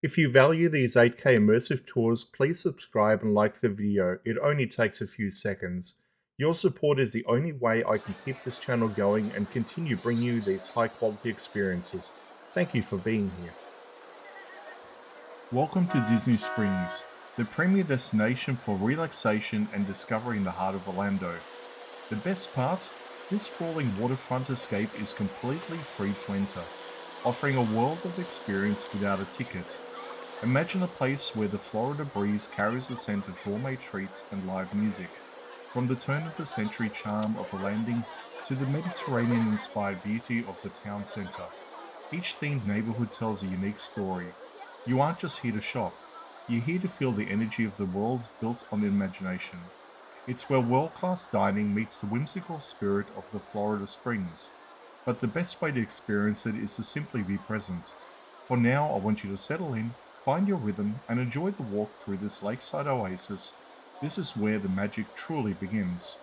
If you value these 8K immersive tours, please subscribe and like the video. It only takes a few seconds. Your support is the only way I can keep this channel going and continue bringing you these high quality experiences. Thank you for being here. Welcome to Disney Springs, the premier destination for relaxation and discovery in the heart of Orlando. The best part? This sprawling waterfront escape is completely free to enter, offering a world of experience without a ticket. Imagine a place where the Florida breeze carries the scent of gourmet treats and live music, from the turn-of-the-century charm of a landing to the Mediterranean-inspired beauty of the town center. Each themed neighborhood tells a unique story. You aren't just here to shop, you're here to feel the energy of the world built on imagination. It's where world-class dining meets the whimsical spirit of the Florida Springs. But the best way to experience it is to simply be present. For now, I want you to settle in, find your rhythm, and enjoy the walk through this lakeside oasis. This is where the magic truly begins.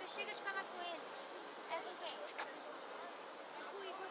Chega de falar com ele. É com quem? É com o Igor.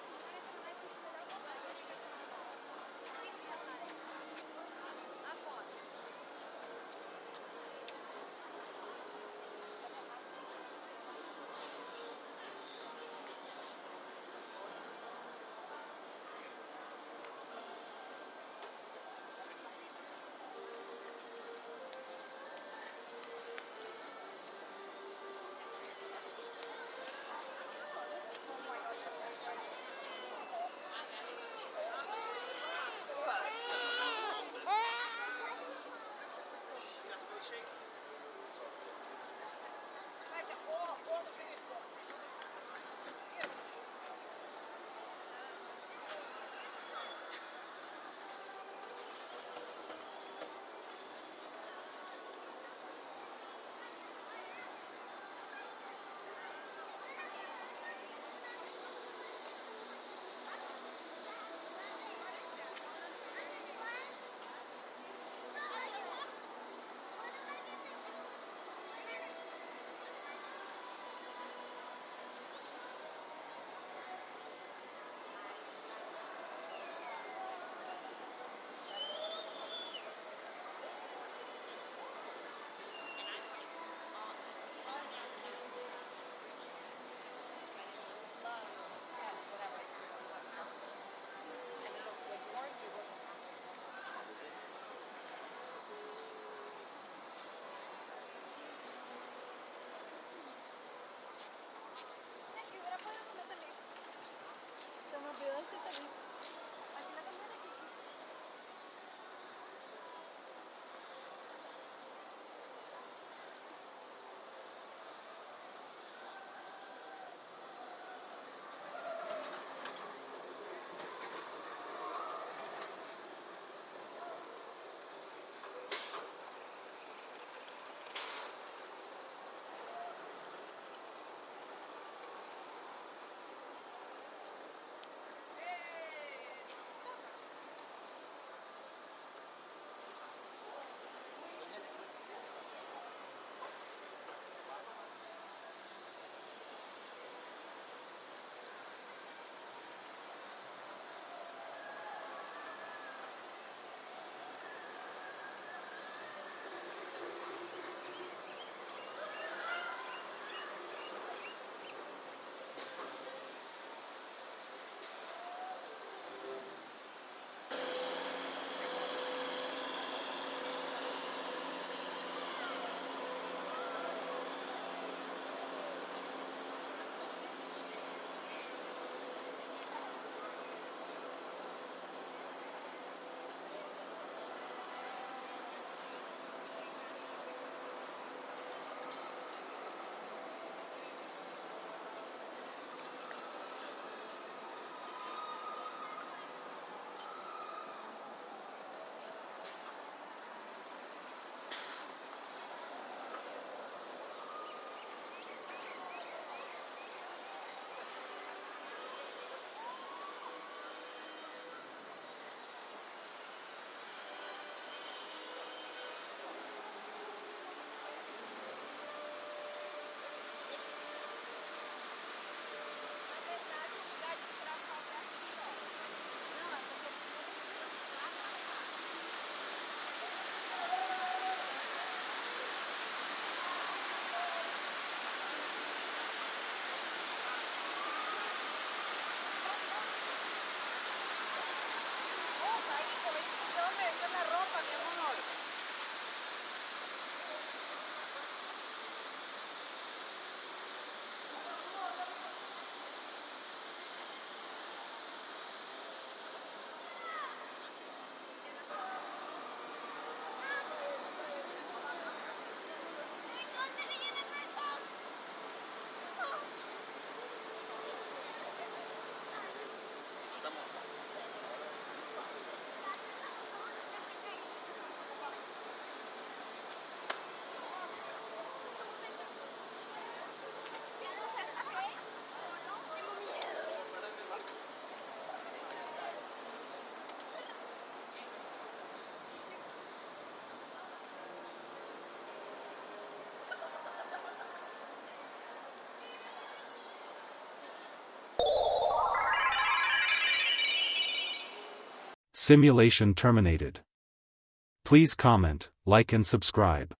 Simulation terminated. Please comment, like and subscribe.